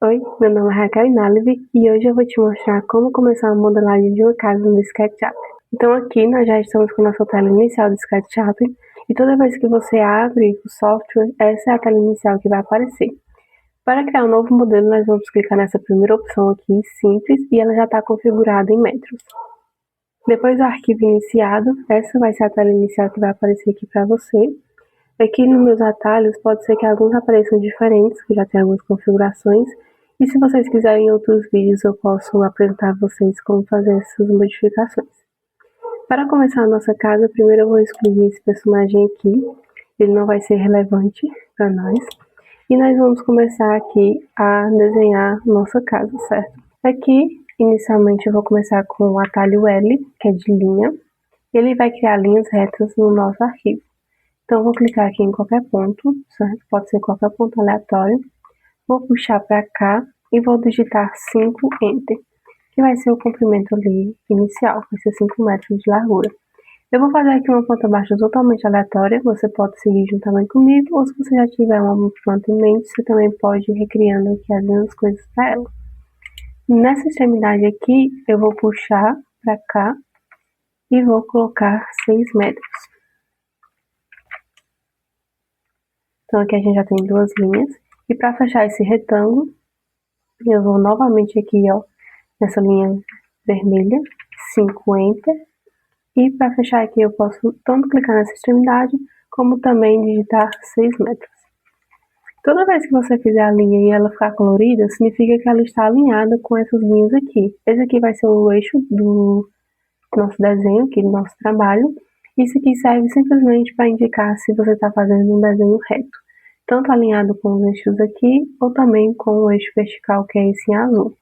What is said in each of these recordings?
Oi, meu nome é Raquel Inalive e hoje eu vou te mostrar como começar a modelagem de uma casa no SketchUp. Então aqui nós já estamos com a nossa tela inicial do SketchUp e toda vez que você abre o software, essa é a tela inicial que vai aparecer. Para criar um novo modelo, nós vamos clicar nessa primeira opção aqui, simples, e ela já está configurada em metros. Depois do arquivo iniciado, essa vai ser a tela inicial que vai aparecer aqui para você. Aqui nos meus atalhos pode ser que alguns apareçam diferentes, que já tem algumas configurações, e se vocês quiserem outros vídeos eu posso apresentar a vocês como fazer essas modificações. Para começar a nossa casa, primeiro eu vou excluir esse personagem aqui, ele não vai ser relevante para nós, e nós vamos começar aqui a desenhar nossa casa, certo? Aqui, inicialmente eu vou começar com o atalho L, que é de linha, ele vai criar linhas retas no nosso arquivo. Então, vou clicar aqui em qualquer ponto, certo? Pode ser qualquer ponto aleatório. Vou puxar para cá e vou digitar 5 Enter, que vai ser o comprimento ali inicial, vai ser 5 metros de largura. Eu vou fazer aqui uma planta baixa totalmente aleatória, você pode seguir juntamente comigo, ou se você já tiver uma planta em mente, você também pode ir recriando aqui as mesmas coisas para ela. Nessa extremidade aqui, eu vou puxar para cá e vou colocar 6 metros. Então aqui a gente já tem duas linhas. E para fechar esse retângulo, eu vou novamente aqui, ó, nessa linha vermelha, 5 Enter. E para fechar aqui eu posso tanto clicar nessa extremidade, como também digitar 6 metros. Toda vez que você fizer a linha e ela ficar colorida, significa que ela está alinhada com essas linhas aqui. Esse aqui vai ser o eixo do nosso desenho, aqui do nosso trabalho. Isso aqui serve simplesmente para indicar se você está fazendo um desenho reto, tanto alinhado com os eixos aqui, ou também com o eixo vertical, que é esse em azul.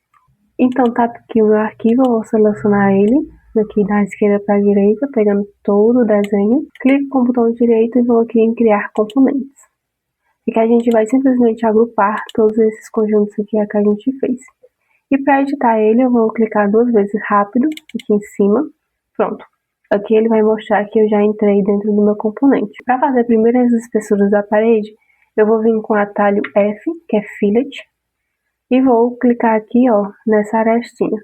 Então tá aqui o meu arquivo, eu vou selecionar ele, daqui da esquerda para a direita, pegando todo o desenho, clico com o botão direito e vou aqui em criar componentes. E que a gente vai simplesmente agrupar todos esses conjuntos aqui que a gente fez. E para editar ele, eu vou clicar 2 vezes rápido, aqui em cima, pronto. Aqui ele vai mostrar que eu já entrei dentro do meu componente. Para fazer primeiro as espessuras da parede, eu vou vir com o atalho F, que é Fillet, e vou clicar aqui, ó, nessa arestinha.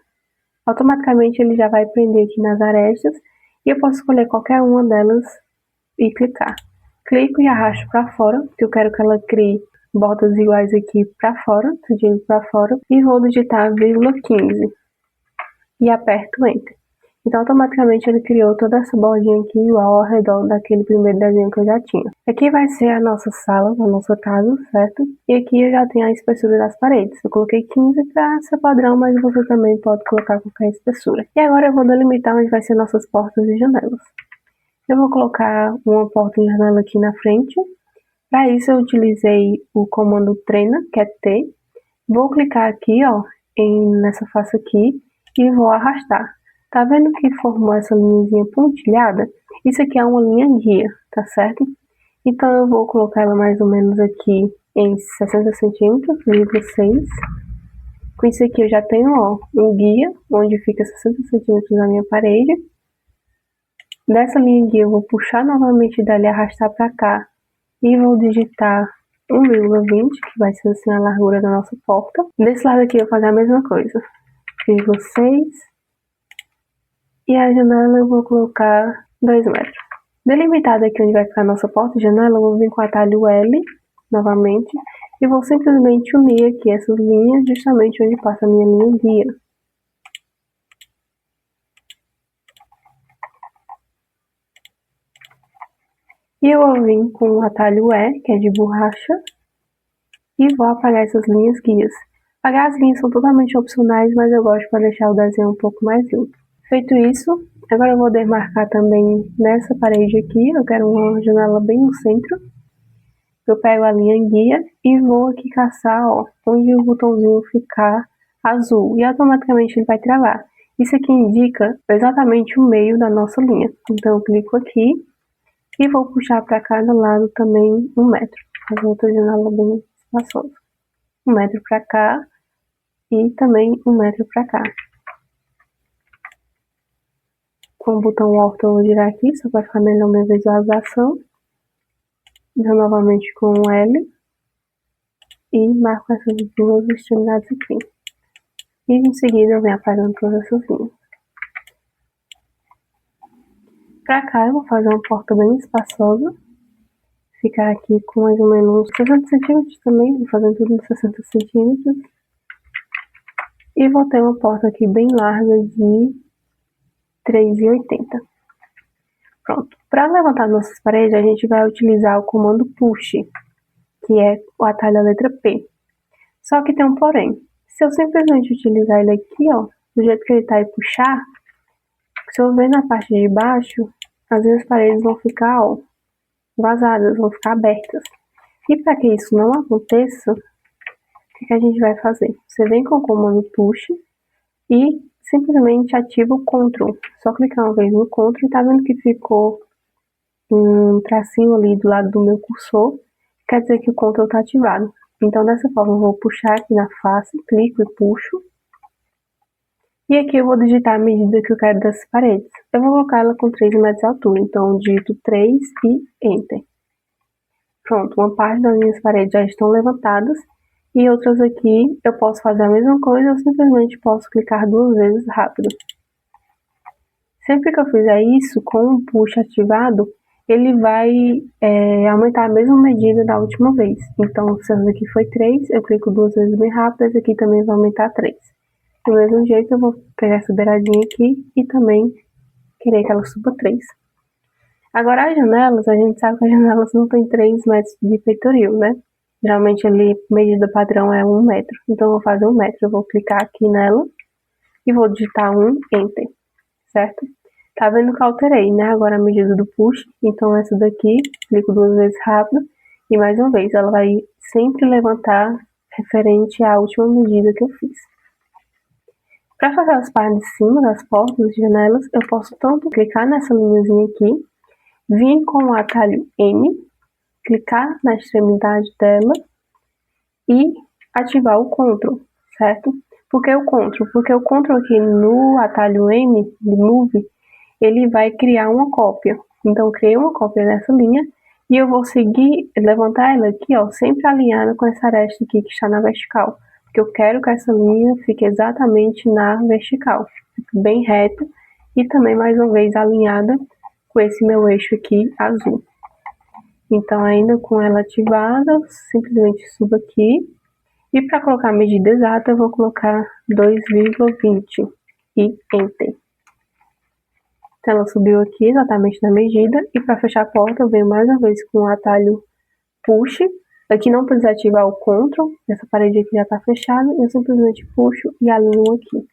Automaticamente ele já vai prender aqui nas arestas, e eu posso escolher qualquer uma delas e clicar. Clico e arrasto para fora, porque eu quero que ela crie bordas iguais aqui para fora, tudinho para fora, e vou digitar 15 e aperto Enter. Então, automaticamente ele criou toda essa bordinha aqui igual ao redor daquele primeiro desenho que eu já tinha. Aqui vai ser a nossa sala, a nossa casa, certo? E aqui eu já tenho a espessura das paredes. Eu coloquei 15 para ser padrão, mas você também pode colocar qualquer espessura. E agora eu vou delimitar onde vai ser nossas portas e janelas. Eu vou colocar uma porta e janela aqui na frente. Para isso eu utilizei o comando treina, que é T. Vou clicar aqui, ó, nessa face aqui e vou arrastar. Tá vendo que formou essa linhazinha pontilhada? Isso aqui é uma linha guia, tá certo? Então eu vou colocar ela mais ou menos aqui em 60 centímetros, 6. Com isso aqui eu já tenho, ó, um guia, onde fica 60 centímetros na minha parede. Dessa linha guia eu vou puxar novamente dali, arrastar para cá e vou digitar 1,20, que vai ser assim a largura da nossa porta. Desse lado aqui eu vou fazer a mesma coisa, 6. E a janela eu vou colocar 2 metros. Delimitada aqui onde vai ficar a nossa porta e janela, eu vou vir com o atalho L, novamente, e vou simplesmente unir aqui essas linhas, justamente onde passa a minha linha guia. E eu vou vir com o atalho E, que é de borracha, e vou apagar essas linhas guias. Apagar as linhas são totalmente opcionais, mas eu gosto para deixar o desenho um pouco mais limpo. Feito isso, agora eu vou demarcar também nessa parede aqui, eu quero uma janela bem no centro. Eu pego a linha guia e vou aqui caçar, ó, onde o botãozinho ficar azul, e automaticamente ele vai travar. Isso aqui indica exatamente o meio da nossa linha. Então eu clico aqui e vou puxar para cada lado também 1 metro. Fazer outra janela bem espaçosa. 1 metro para cá e também 1 metro para cá. Com o botão Alt eu vou girar aqui, só para ficar melhor minha visualização. Então novamente com o L. e marco essas duas extremidades aqui. E em seguida eu venho apagando todas essas linhas. Pra cá eu vou fazer uma porta bem espaçosa. Ficar aqui com mais ou menos 60 centímetros também, vou fazendo tudo em 60 centímetros. E vou ter uma porta aqui bem larga de 3,80. Pronto. Para levantar nossas paredes, a gente vai utilizar o comando push, que é o atalho da letra P. Só que tem um porém. Se eu simplesmente utilizar ele aqui, ó, do jeito que ele tá e puxar, se eu ver na parte de baixo, as minhas paredes vão ficar, ó, vazadas, vão ficar abertas. E para que isso não aconteça, o que a gente vai fazer? Você vem com o comando push e simplesmente ativa o Ctrl. Só clicar uma vez no Ctrl e tá vendo que ficou um tracinho ali do lado do meu cursor? Quer dizer que o Ctrl tá ativado. Então dessa forma eu vou puxar aqui na face, clico e puxo. E aqui eu vou digitar a medida que eu quero dessas paredes. Eu vou colocar ela com 3 metros de altura, então eu digito 3 e Enter. Pronto, uma parte das minhas paredes já estão levantadas. E outras aqui eu posso fazer a mesma coisa ou simplesmente posso clicar 2 vezes rápido. Sempre que eu fizer isso com o push ativado, ele vai aumentar a mesma medida da última vez. Então, se essa aqui foi 3, eu clico 2 vezes bem rápido, essa aqui também vai aumentar 3. Do mesmo jeito, eu vou pegar essa beiradinha aqui e também querer que ela suba 3. Agora, as janelas, a gente sabe que as janelas não tem 3 metros de peitoril, né? Geralmente, ali, medida padrão é 1 metro. Então, eu vou fazer 1 metro. Eu vou clicar aqui nela e vou digitar 1, Enter, certo? Tá vendo que eu alterei, né? Agora a medida do push. Então, essa daqui, clico 2 vezes rápido. E mais uma vez, ela vai sempre levantar referente à última medida que eu fiz. Para fazer as partes de cima das portas e janelas, eu posso tanto clicar nessa linhazinha aqui, vir com o atalho M, clicar na extremidade dela e ativar o Ctrl, certo? Por que o Ctrl? Porque o Ctrl aqui no atalho M de Move, ele vai criar uma cópia. Então, eu criei uma cópia dessa linha e eu vou seguir, levantar ela aqui, ó, sempre alinhada com essa aresta aqui que está na vertical. Porque eu quero que essa linha fique exatamente na vertical, fique bem reta e também, mais uma vez, alinhada com esse meu eixo aqui azul. Então, ainda com ela ativada, simplesmente subo aqui. E para colocar a medida exata, eu vou colocar 2,20 e Enter. Então, ela subiu aqui exatamente na medida. E para fechar a porta, eu venho mais uma vez com o atalho Push. Aqui não precisa ativar o Ctrl. Essa parede aqui já está fechada. Eu simplesmente puxo e alinho aqui,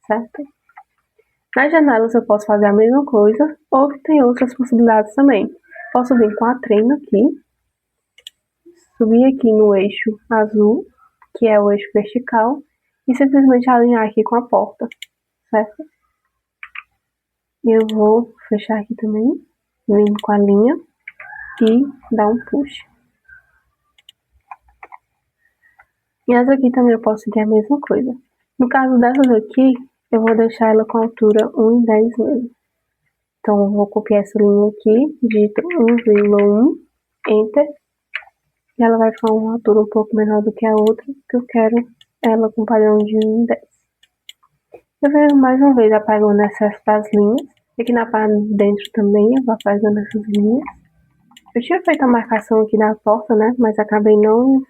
certo? Nas janelas eu posso fazer a mesma coisa. Ou tem outras possibilidades também. Posso vir com a trena aqui. Subir aqui no eixo azul, que é o eixo vertical. E simplesmente alinhar aqui com a porta, certo? Eu vou fechar aqui também, vindo com a linha e dar um push. E essa aqui também eu posso seguir a mesma coisa. No caso dessas aqui, eu vou deixar ela com a altura 1,10 mesmo. Então, eu vou copiar essa linha aqui, digito 1,1, Enter. E ela vai ficar uma altura um pouco menor do que a outra, que eu quero ela com padrão de 1,10. Eu venho mais uma vez apagando o excesso das linhas. Aqui na parte de dentro também eu vou apagando essas linhas. Eu tinha feito a marcação aqui na porta, né? Mas acabei não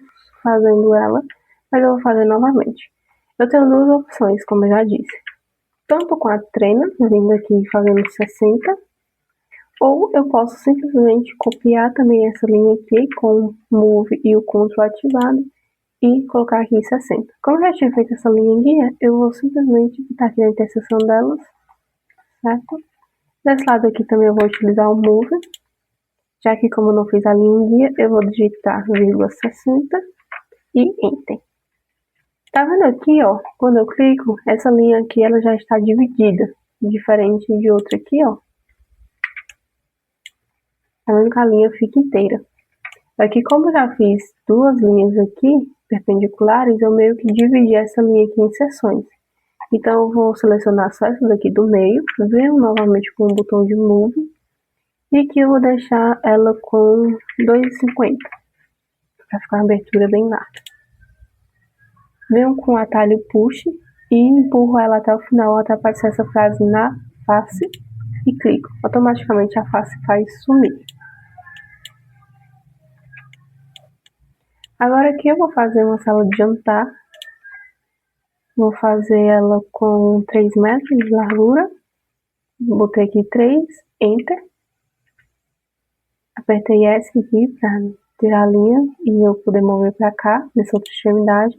fazendo ela. Mas eu vou fazer novamente. Eu tenho duas opções, como eu já disse. Tanto com a trena, vindo aqui fazendo 60. Ou eu posso simplesmente copiar também essa linha aqui com o Move e o Ctrl ativado. E colocar aqui 60. Como eu já tinha feito essa linha guia, eu vou simplesmente botar aqui na interseção delas, certo? Desse lado aqui também eu vou utilizar o Move, já que como eu não fiz a linha guia, eu vou digitar 60 e Enter. Tá vendo aqui, ó, quando eu clico, essa linha aqui ela já está dividida, diferente de outra aqui, ó. Tá vendo que a linha fica inteira. Aqui, como eu já fiz duas linhas aqui, perpendiculares, eu meio que dividi essa linha aqui em seções. Então, eu vou selecionar só essa daqui do meio, venho novamente com o botão de Move, e aqui eu vou deixar ela com 2,50, para ficar uma abertura bem larga. Venho com o atalho push e empurro ela até o final, até aparecer essa frase na face e clico. Automaticamente a face faz sumir. Agora aqui eu vou fazer uma sala de jantar. Vou fazer ela com 3 metros de largura. Botei aqui 3, Enter. Apertei S aqui para tirar a linha e eu poder mover para cá, nessa outra extremidade.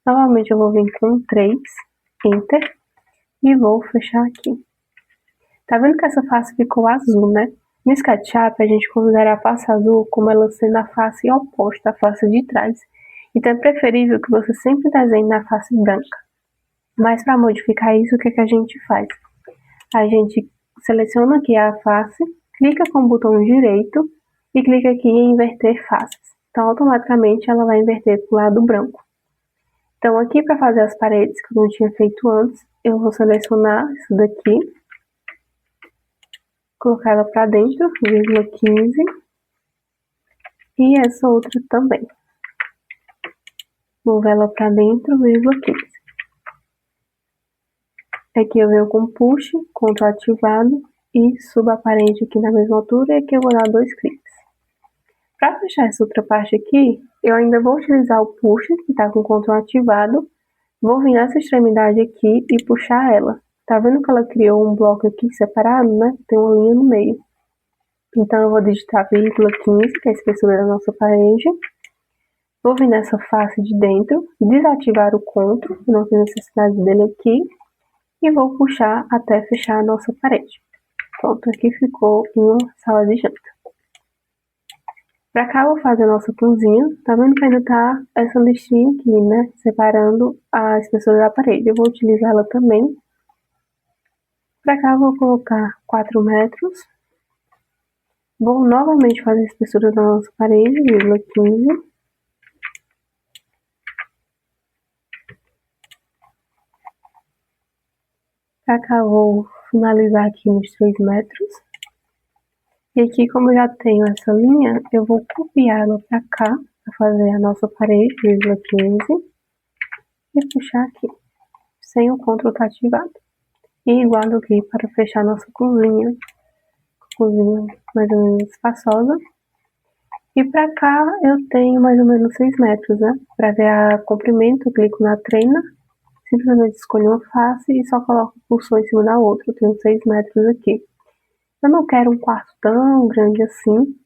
Novamente eu vou vir com 3, Enter. E vou fechar aqui. Tá vendo que essa face ficou azul, né? No SketchUp a gente considera a face azul como ela sendo a face oposta à face de trás. Então é preferível que você sempre desenhe na face branca. Mas para modificar isso, o que a gente faz? A gente seleciona aqui a face, clica com o botão direito e clica aqui em inverter faces. Então automaticamente ela vai inverter para o lado branco. Então aqui para fazer as paredes que eu não tinha feito antes, eu vou selecionar isso daqui, colocar ela para dentro, 0,15, e essa outra também. Mover ela para dentro, 0,15. Aqui eu venho com push, Ctrl ativado e subo a parede aqui na mesma altura e aqui eu vou dar 2 cliques. Para fechar essa outra parte aqui, eu ainda vou utilizar o push, que está com Ctrl ativado, vou vir nessa extremidade aqui e puxar ela. Tá vendo que ela criou um bloco aqui separado, né? Tem uma linha no meio. Então eu vou digitar 0,15, que é a espessura da nossa parede. Vou vir nessa face de dentro, desativar o Ctrl, não tem necessidade dele aqui. E vou puxar até fechar a nossa parede. Pronto, aqui ficou uma sala de janta. Pra cá eu vou fazer a nossa cozinha. Tá vendo que ainda tá essa listinha aqui, né? Separando a espessura da parede. Eu vou utilizar ela também. Pra cá eu vou colocar 4 metros. Vou novamente fazer a espessura da nossa parede, 0,15. Pra cá eu vou finalizar aqui nos 3 metros. E aqui, como eu já tenho essa linha, eu vou copiar ela pra cá, para fazer a nossa parede, 0,15. E puxar aqui, sem o Ctrl estar ativado. E igual aqui para fechar nossa cozinha. Cozinha mais ou menos espaçosa. E pra cá eu tenho mais ou menos 6 metros, né? Para ver o comprimento, eu clico na trena. Simplesmente escolho uma face e só coloco o cursor em cima da outra. Eu tenho 6 metros aqui. Eu não quero um quarto tão grande assim.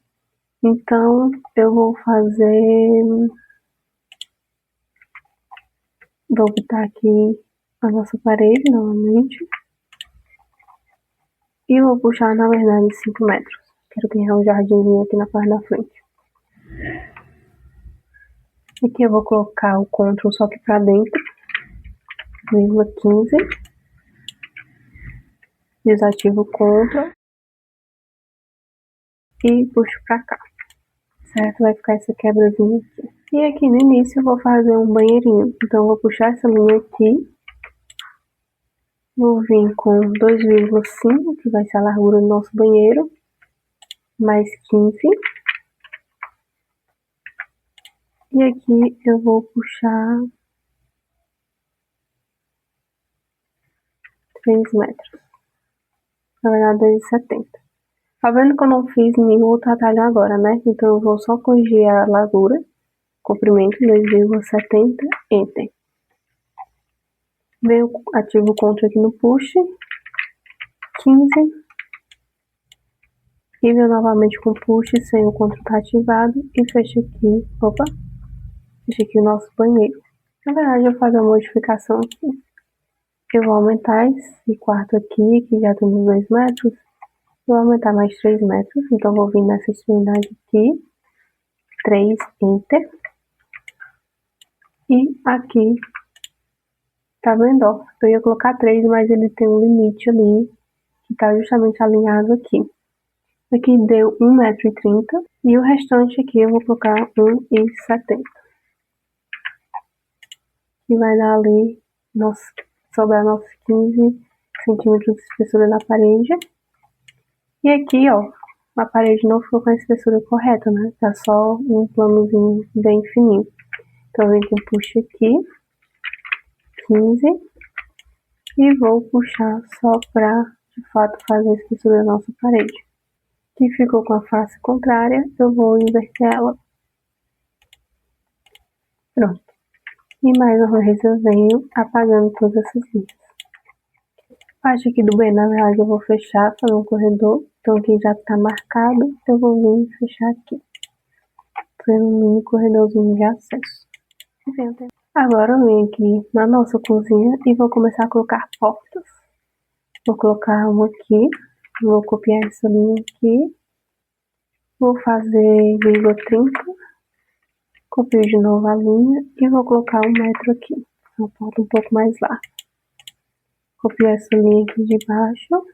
Então eu vou fazer... Vou botar aqui a nossa parede novamente. E vou puxar, na verdade, 5 metros. Quero criar um jardinzinho aqui na parte da frente. Aqui eu vou colocar o Ctrl só que pra dentro. 0,15. Desativo o Ctrl. E puxo pra cá. Certo? Vai ficar essa quebrazinha aqui. E aqui no início eu vou fazer um banheirinho. Então eu vou puxar essa linha aqui. Vou vir com 2,5, que vai ser a largura do nosso banheiro. Mais 15. E aqui eu vou puxar 3 metros. Na verdade, 2,70. Tá vendo que eu não fiz nenhum outro atalho agora, né? Então eu vou só corrigir a largura. Comprimento 2,70. Enter. Venho, ativo o Ctrl aqui no push. 15. E venho novamente com push sem o Ctrl estar ativado. E fecho aqui. Opa! Fecho aqui o nosso banheiro. Na verdade, eu vou fazer uma modificação aqui. Eu vou aumentar esse quarto aqui, que já tem uns 2 metros. Eu vou aumentar mais 3 metros. Então, vou vir nessa extremidade aqui. 3, Enter. E aqui, tá vendo, ó? Eu ia colocar 3, mas ele tem um limite ali, que tá justamente alinhado aqui. Aqui deu 1,30 m. E o restante aqui eu vou colocar 1,70 m. Que vai dar ali, sobrar nossos 15 centímetros de espessura na parede. E aqui, ó, a parede não ficou com a espessura correta, né? Tá só um planozinho bem fininho. Então, eu venho com push aqui. 15 e vou puxar só para, de fato, fazer a espessura da nossa parede. Que ficou com a face contrária, eu vou inverter ela. Pronto. E mais uma vez eu venho apagando todas essas linhas. A parte aqui do banheiro, na verdade, eu vou fechar, fazer um corredor. Então aqui já está marcado, eu vou vir fechar aqui. Fazendo um mini corredorzinho de acesso. Agora eu venho aqui na nossa cozinha e vou começar a colocar portas. Vou colocar uma aqui, vou copiar essa linha aqui. Vou fazer vírgula 30, copio de novo a linha e vou colocar 1 metro aqui, uma porta um pouco mais larga. Copio essa linha aqui de baixo,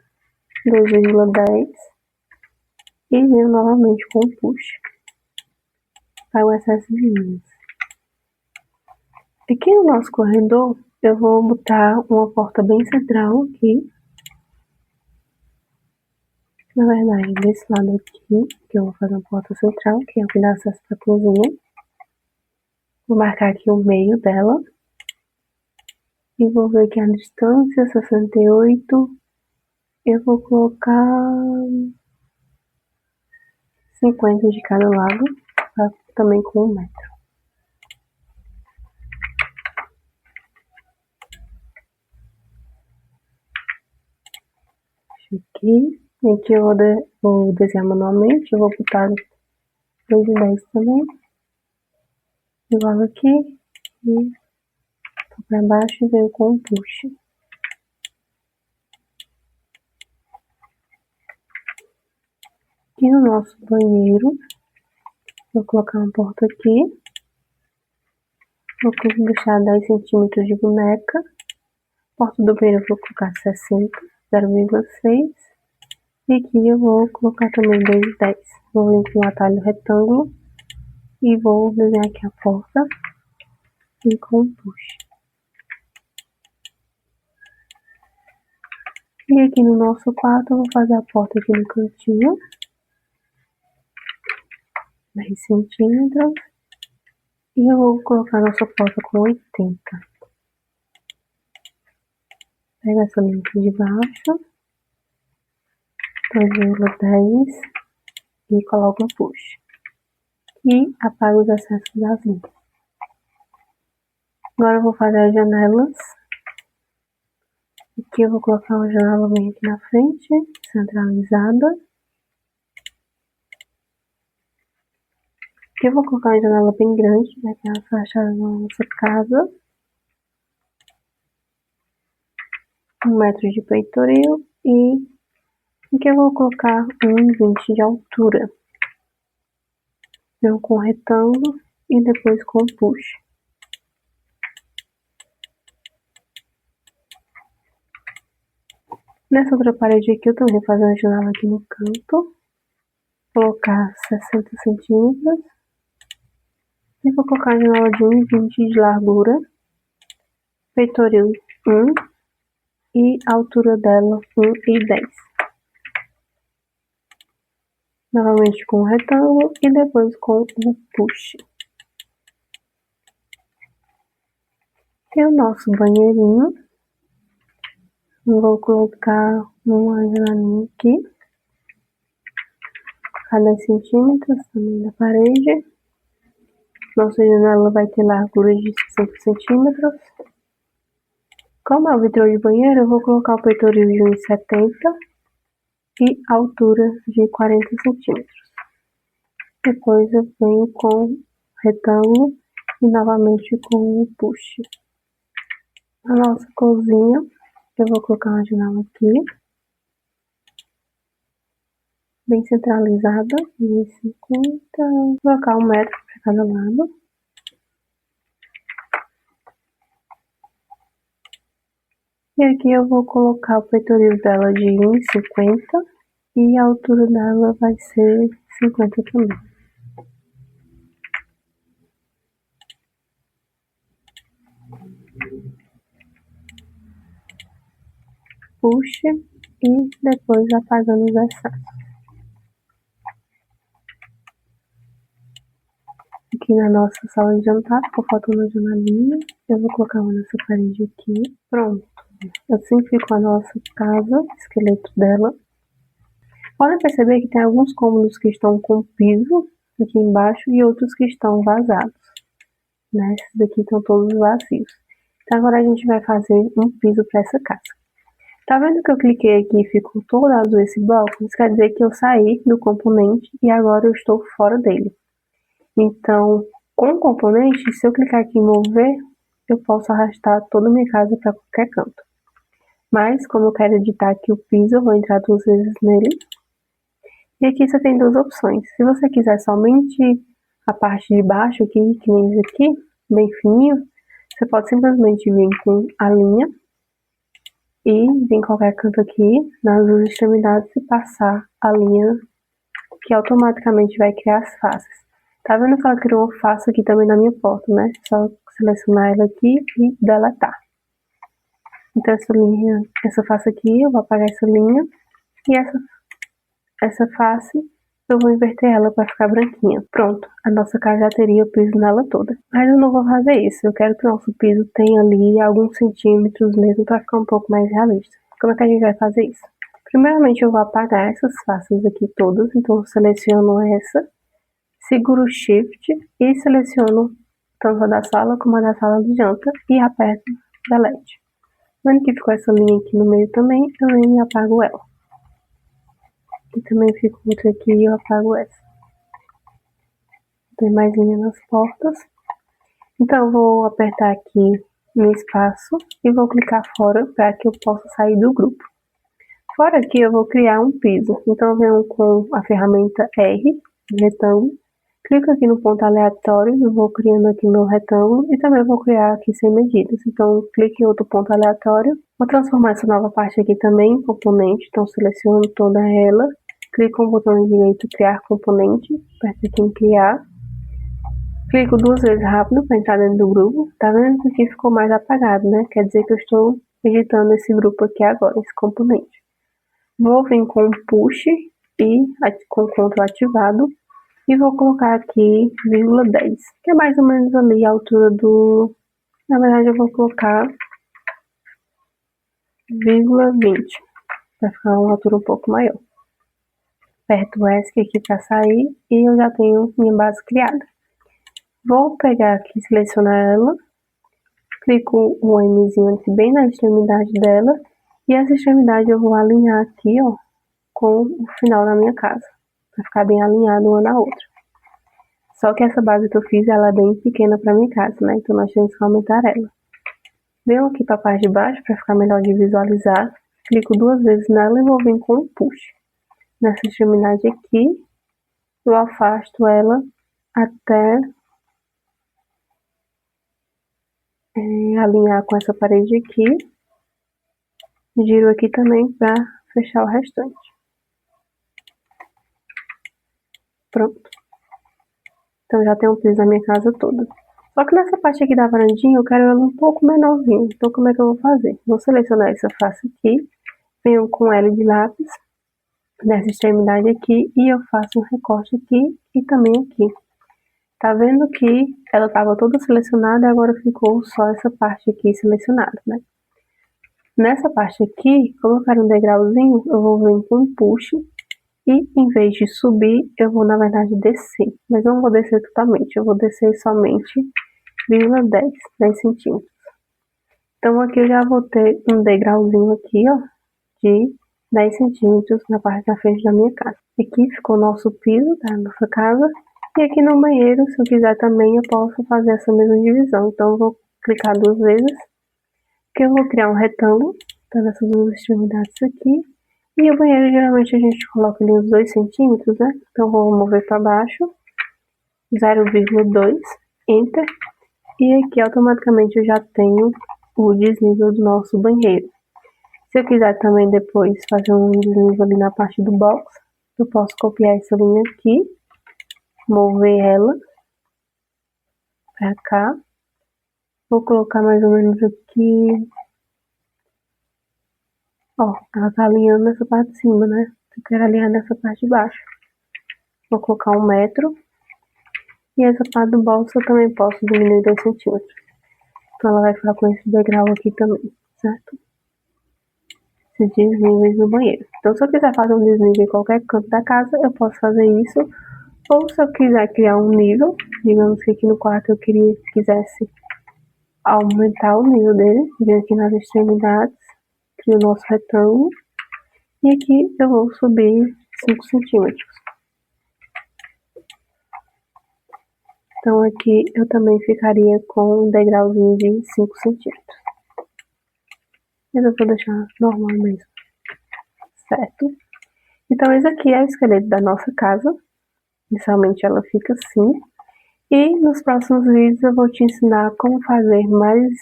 2,10 e venho novamente com o push para o excesso de linhas. Aqui no nosso corredor eu vou botar uma porta bem central aqui. Na verdade, desse lado aqui, que eu vou fazer uma porta central, que é o que dá acesso para a cozinha. Vou marcar aqui o meio dela. E vou ver aqui a distância, 68. Eu vou colocar 50 de cada lado, também com 1 metro. Aqui. Aqui eu vou desenhar manualmente, eu vou botar 2,10 também. Igual aqui. E para baixo e venho com um push. Aqui no nosso banheiro, vou colocar uma porta aqui. Vou deixar 10 centímetros de boneca. Porta do banheiro eu vou colocar 60, 0,6. E aqui eu vou colocar também 2,10. Vou vir com um atalho retângulo. E vou desenhar aqui a porta. E com um push. E aqui no nosso quarto eu vou fazer a porta aqui no cantinho. 10 centímetros. E eu vou colocar a nossa porta com 80. Pega essa linha aqui de baixo. 2,10 e coloco um push. E apago os excessos das linhas. Agora eu vou fazer as janelas. Aqui eu vou colocar uma janela bem aqui na frente, centralizada. Aqui eu vou colocar uma janela bem grande, né, que é a fachada da nossa casa. 1 metro de peitoril e aqui eu vou colocar 1,20 de altura. Venho com retângulo e depois com push. Nessa outra parede aqui eu também vou fazer uma janela aqui no canto. Colocar 60 centímetros. E vou colocar a janela de 1,20 de largura. Peitoril 1 e a altura dela 1,10. Novamente com o retângulo e depois com o push. E o nosso banheirinho. Vou colocar uma janelinha aqui. A 10 centímetros também da parede. Nossa janela vai ter largura de 60 centímetros. Como é o vitrô de banheiro, eu vou colocar o peitoril de 1,70 e a altura de 40 centímetros. Depois eu venho com retângulo e novamente com o push. Na nossa cozinha, eu vou colocar uma janela aqui, bem centralizada, 1,50, vou colocar 1 metro para cada lado. E aqui eu vou colocar o peitoril dela de 1,50 e a altura dela vai ser 50 também. Puxa e depois apagando os excessos. Aqui na nossa sala de jantar ficou faltando a janelinha. Eu vou colocar uma nessa parede aqui. Pronto. Assim ficou a nossa casa, esqueleto dela. Podem perceber que tem alguns cômodos que estão com piso aqui embaixo e outros que estão vazados, né? Esses daqui estão todos vazios. Então agora a gente vai fazer um piso para essa casa. Tá vendo que eu cliquei aqui e ficou todo azul esse bloco? Isso quer dizer que eu saí do componente e agora eu estou fora dele. Então, com o componente, se eu clicar aqui em mover, eu posso arrastar toda a minha casa para qualquer canto. Mas, como eu quero editar aqui o piso, eu vou entrar 2 vezes nele. E aqui você tem 2 opções. Se você quiser somente a parte de baixo aqui, que nem isso aqui, bem fininho, você pode simplesmente vir com a linha e vir em qualquer canto aqui, nas 2 extremidades, e passar a linha, que automaticamente vai criar as faces. Tá vendo que ela criou uma face aqui também na minha porta, né? Só selecionar ela aqui e deletar. Então essa linha, essa face aqui, eu vou apagar essa linha. E essa face, eu vou inverter ela para ficar branquinha. Pronto, a nossa casa já teria o piso nela toda. Mas eu não vou fazer isso, eu quero que o nosso piso tenha ali alguns centímetros mesmo para ficar um pouco mais realista. Como é que a gente vai fazer isso? Primeiramente eu vou apagar essas faces aqui todas, então eu seleciono essa. Seguro o Shift e seleciono tanto a da sala como a da sala de janta e aperto Delete. Vendo que ficou essa linha aqui no meio também, eu venho e apago ela. E também fica outra aqui e eu apago essa. Tem mais linha nas portas. Então eu vou apertar aqui no espaço e vou clicar fora para que eu possa sair do grupo. Fora aqui eu vou criar um piso. Então eu venho com a ferramenta R, de retângulo. Clico aqui no ponto aleatório e vou criando aqui meu retângulo e também vou criar aqui sem medidas. Então, clique em outro ponto aleatório. Vou transformar essa nova parte aqui também em componente. Então, seleciono toda ela. Clico no botão direito criar componente. Aperto aqui em criar. Clico 2 vezes rápido para entrar dentro do grupo. Tá vendo que aqui ficou mais apagado, né? Quer dizer que eu estou editando esse grupo aqui agora, esse componente. Vou vir com push e com Ctrl ativado. E vou colocar aqui 0,10, que é mais ou menos ali a altura do... Na verdade eu vou colocar 0,20, para ficar uma altura um pouco maior. Aperto o ESC aqui para sair e eu já tenho minha base criada. Vou pegar aqui, selecionar ela, clico o Mzinho aqui bem na extremidade dela e essa extremidade eu vou alinhar aqui, ó, com o final da minha casa, para ficar bem alinhado uma na outra. Só que essa base que eu fiz, ela é bem pequena para minha casa, né? Então nós temos que aumentar ela. Venho aqui para a parte de baixo para ficar melhor de visualizar. Clico 2 vezes nela e vou vir com o push. Nessa extremidade aqui, eu afasto ela até alinhar com essa parede aqui. Giro aqui também para fechar o restante. Pronto. Então já tem um piso na minha casa toda. Só que nessa parte aqui da varandinha eu quero ela um pouco menorzinha. Então como é que eu vou fazer? Vou selecionar essa face aqui. Venho com L de lápis. Nessa extremidade aqui. E eu faço um recorte aqui e também aqui. Tá vendo que ela estava toda selecionada e agora ficou só essa parte aqui selecionada, né? Nessa parte aqui, como eu quero um degrauzinho, eu vou vir com um push. E em vez de subir, eu vou na verdade descer. Mas não vou descer totalmente, eu vou descer somente 10 centímetros. Então aqui eu já vou ter um degrauzinho aqui, ó, de 10 centímetros na parte da frente da minha casa. Aqui ficou o nosso piso da nossa casa. E aqui no banheiro, se eu quiser também, eu posso fazer essa mesma divisão. Então eu vou clicar 2 vezes, que eu vou criar um retângulo, tá, nessas 2 extremidades aqui. E o banheiro, geralmente, a gente coloca ali uns 2 centímetros, né? Então, vou mover para baixo, 0,2, Enter. E aqui, automaticamente, eu já tenho o desnível do nosso banheiro. Se eu quiser também depois fazer um desnível ali na parte do box, eu posso copiar essa linha aqui, mover ela para cá. Vou colocar mais ou menos aqui... Ó, ela tá alinhando nessa parte de cima, né? Eu quero alinhar nessa parte de baixo. Vou colocar 1 metro. E essa parte do bolso eu também posso diminuir 2 centímetros. Então ela vai ficar com esse degrau aqui também, certo? Esses desníveis no banheiro. Então se eu quiser fazer um desnível em qualquer canto da casa, eu posso fazer isso. Ou se eu quiser criar um nível, digamos que aqui no quarto eu quisesse aumentar o nível dele, vem aqui nas extremidades, crio o nosso retângulo, e aqui eu vou subir 5 centímetros. Então aqui eu também ficaria com um degrauzinho de 5 centímetros. Mas eu vou deixar normal mesmo, certo? Então esse aqui é o esqueleto da nossa casa. Inicialmente ela fica assim. E nos próximos vídeos eu vou te ensinar como fazer mais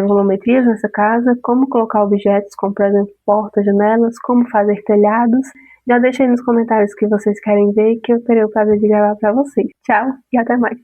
volumetrias nessa casa, como colocar objetos, como por exemplo portas, janelas, como fazer telhados. Já deixei nos comentários que vocês querem ver, que eu terei o prazer de gravar para vocês. Tchau e até mais!